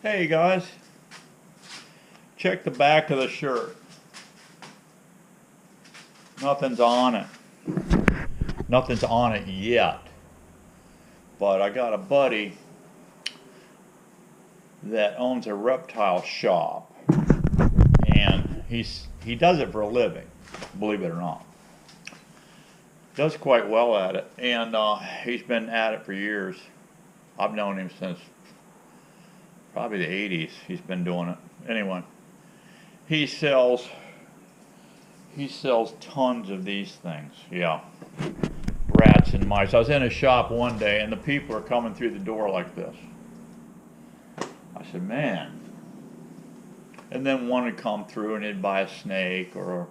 Hey guys, check the back of the shirt. Nothing's on it. Nothing's on it yet. But I got a buddy that owns a reptile shop, and he does it for a living, believe it or not. Does quite well at it, and he's been at it for years. I've known him since probably the 80s. He's been doing it. Anyway, he sells tons of these things. Yeah, rats and mice. I was in a shop one day, and the people are coming through the door like this. I said, man. And then one would come through and he'd buy a snake or,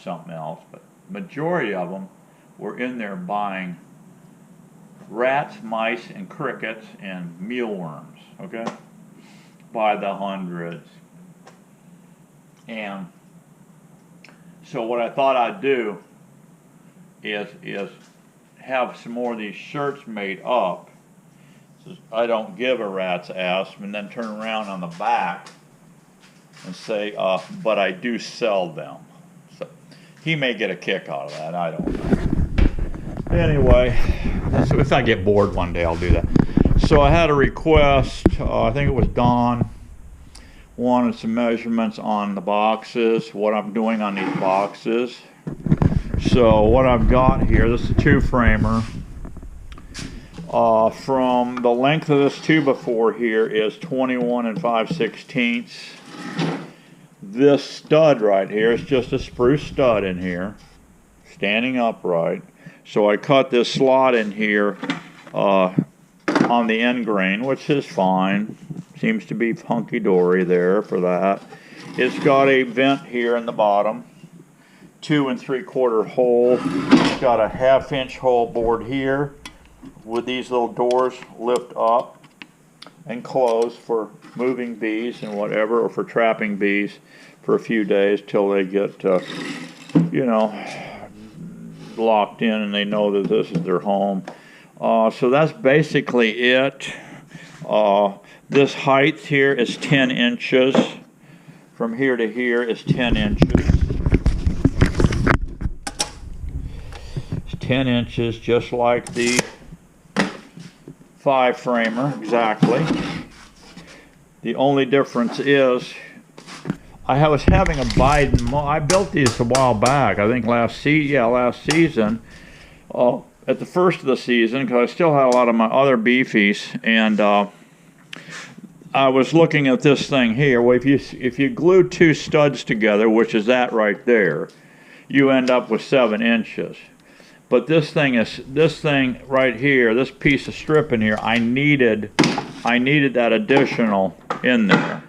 something else. But majority of them were in there buying rats, mice, and crickets and mealworms, okay? By the hundreds. And so what I thought I'd do is have some more of these shirts made up. So I don't give a rat's ass, and then turn around on the back and say, but I do sell them. So he may get a kick out of that, I don't know. Anyway, so if I get bored one day, I'll do that. So I had a request, I think it was Don, wanted some measurements on the boxes, what I'm doing on these boxes. So what I've got here, this is a 2-framer. From the length of this 2x4 here is 21 5/16. This stud right here is just a spruce stud in here, standing upright. So I cut this slot in here on the end grain, which is fine. Seems to be hunky-dory there for that. It's got a vent here in the bottom, 2 3/4 hole. It's got a 1/2-inch hole bored here with these little doors lift up and close for moving bees and whatever, or for trapping bees for a few days till they get, locked in and they know that this is their home. So that's basically it. This height here is 10 inches. From here to here is 10 inches. It's 10 inches, just like the 5-framer, exactly. The only difference is I was having a Biden. I built these a while back. I think last season. At the first of the season, because I still had a lot of my other beefies, and I was looking at this thing here. Well, if you glue 2 studs together, which is that right there, you end up with 7 inches. But this thing right here, this piece of strip in here, I needed that additional in there.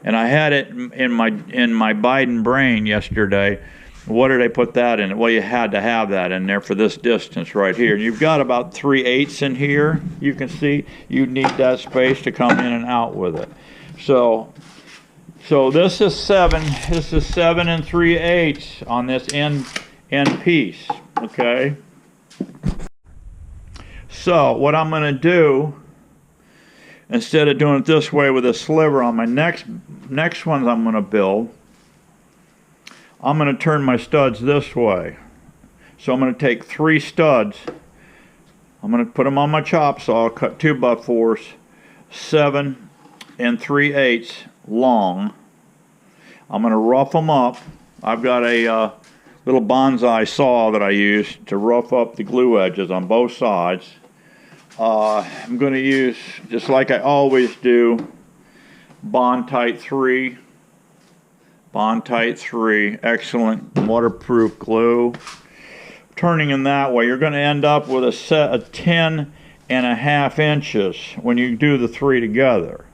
And I had it in my Biden brain yesterday. What did I put that in? Well, you had to have that in there for this distance right here. You've got about 3/8 in here. You can see you need that space to come in and out with it. So this is 7. This is 7 3/8 on this end piece. Okay. So what I'm going to do, instead of doing it this way with a sliver on my next ones I'm going to build, I'm going to turn my studs this way. So I'm going to take 3 studs. I'm going to put them on my chop saw, cut 2x4s, 7 3/8 long. I'm going to rough them up. I've got a little bonsai saw that I use to rough up the glue edges on both sides. I'm going to use, just like I always do, Bondtite 3. Bondtite 3, excellent waterproof glue. Turning in that way, you're going to end up with a set of 10.5 inches when you do the 3 together.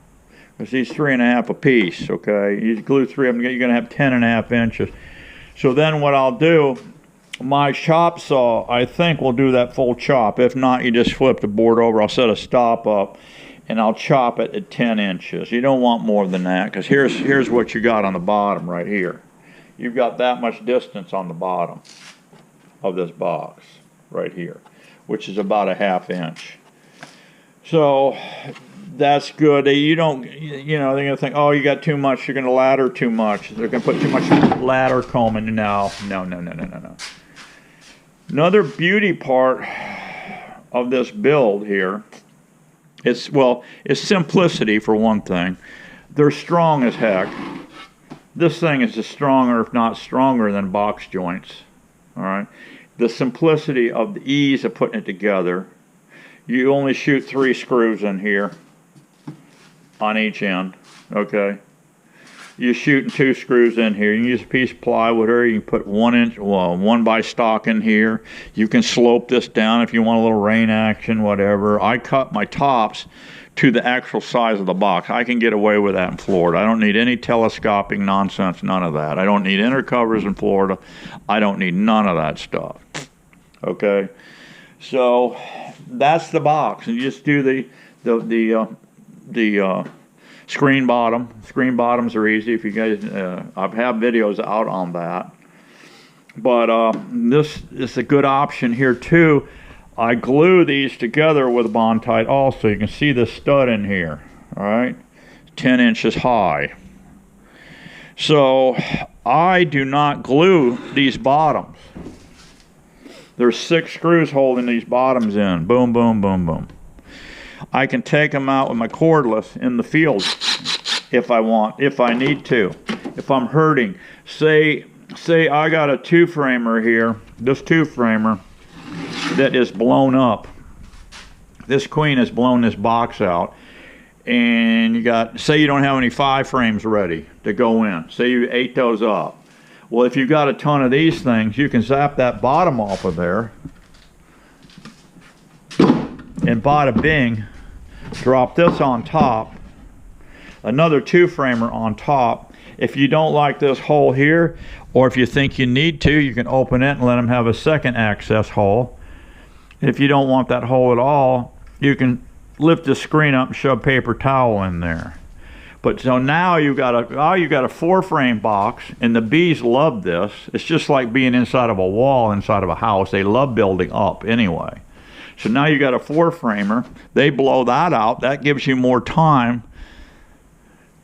Because these 3.5 a piece, okay? You glue 3 of them, you're going to have 10.5 inches. So then what I'll do, my chop saw, I think will do that full chop. If not, you just flip the board over. I'll set a stop up, and I'll chop it at 10 inches. You don't want more than that, because here's what you got on the bottom right here. You've got that much distance on the bottom of this box right here, which is about a 1/2 inch. So That's good. You don't, you know, they're going to think, oh, you got too much, you're going to ladder too much. They're going to put too much ladder comb in. No. Another beauty part of this build here, it's simplicity for one thing. They're strong as heck. This thing is as stronger, if not stronger, than box joints. All right. The simplicity of the ease of putting it together. You only shoot 3 screws in here on each end. Okay. You're shooting 2 screws in here. You can use a piece of plywood, or you can put 1 by stock in here. You can slope this down if you want a little rain action, whatever. I cut my tops to the actual size of the box. I can get away with that in Florida. I don't need any telescoping nonsense, none of that. I don't need inner covers in Florida. I don't need none of that stuff. Okay, so that's the box, and you just do the screen bottom. Screen bottoms are easy. If you guys, I have videos out on that. But this is a good option here too. I glue these together with Bondtite also. You can see the stud in here, all right? 10 inches high. So I do not glue these bottoms. There's 6 screws holding these bottoms in. Boom, boom, boom, boom. I can take them out with my cordless in the field if I want, if I need to. If I'm hurting. Say I got a 2-framer here, this 2-framer, that is blown up. This queen has blown this box out, and you got, say you don't have any 5 frames ready to go in. Say you ate those up. Well, if you've got a ton of these things, you can zap that bottom off of there, and bada bing, drop this on top, another 2-framer on top. If you don't like this hole here, or if you think you need to, you can open it and let them have a second access hole. If you don't want that hole at all, you can lift the screen up and shove paper towel in there. But so now you got a 4-frame box, and the bees love this. It's just like being inside of a wall inside of a house. They love building up anyway. So now you got a 4-framer. They blow that out. That gives you more time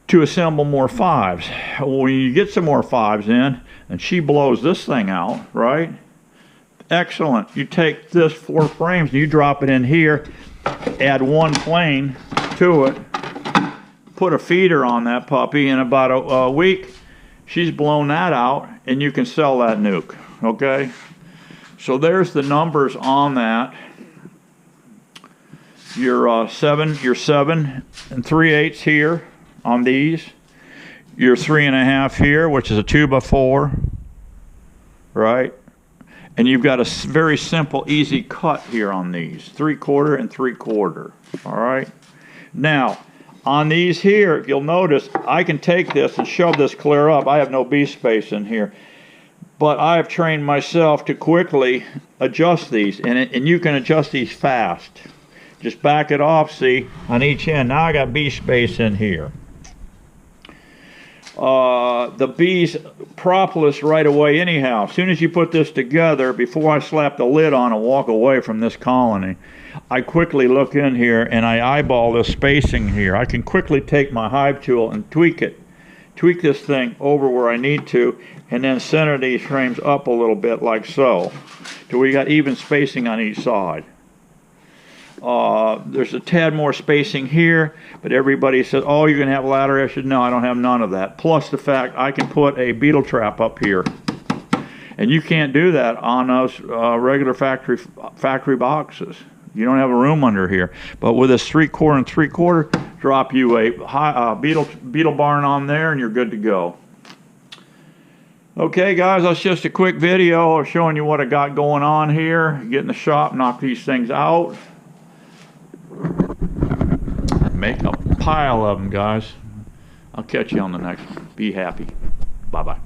to assemble more 5s. When you get some more 5s in, and she blows this thing out, right? Excellent. You take this 4 frames and you drop it in here, add 1 plane to it, put a feeder on that puppy. In about a week, she's blown that out, and you can sell that nuke. Okay, so there's the numbers on that. Your 7 3/8 here on these. Your 3.5 here, which is a 2x4, right? And you've got a very simple, easy cut here on these, 3/4 and 3/4. All right. Now, on these here, if you'll notice, I can take this and shove this clear up. I have no bee space in here, but I have trained myself to quickly adjust these, and you can adjust these fast. Just back it off, see, on each end. Now I got bee space in here. The bees propolis right away anyhow. As soon as you put this together, before I slap the lid on and walk away from this colony, I quickly look in here and I eyeball the spacing here. I can quickly take my hive tool and tweak this thing over where I need to, and then center these frames up a little bit like so, till we got even spacing on each side. There's a tad more spacing here, but everybody says, oh, you're going to have ladder edges. No, I don't have none of that. Plus the fact I can put a beetle trap up here. And you can't do that on those regular factory boxes. You don't have a room under here. But with this 3/4 and 3/4, drop you a beetle barn on there, and you're good to go. Okay, guys, that's just a quick video of showing you what I got going on here. Get in the shop, knock these things out. Make a pile of them, guys. I'll catch you on the next one. Be happy. Bye-bye.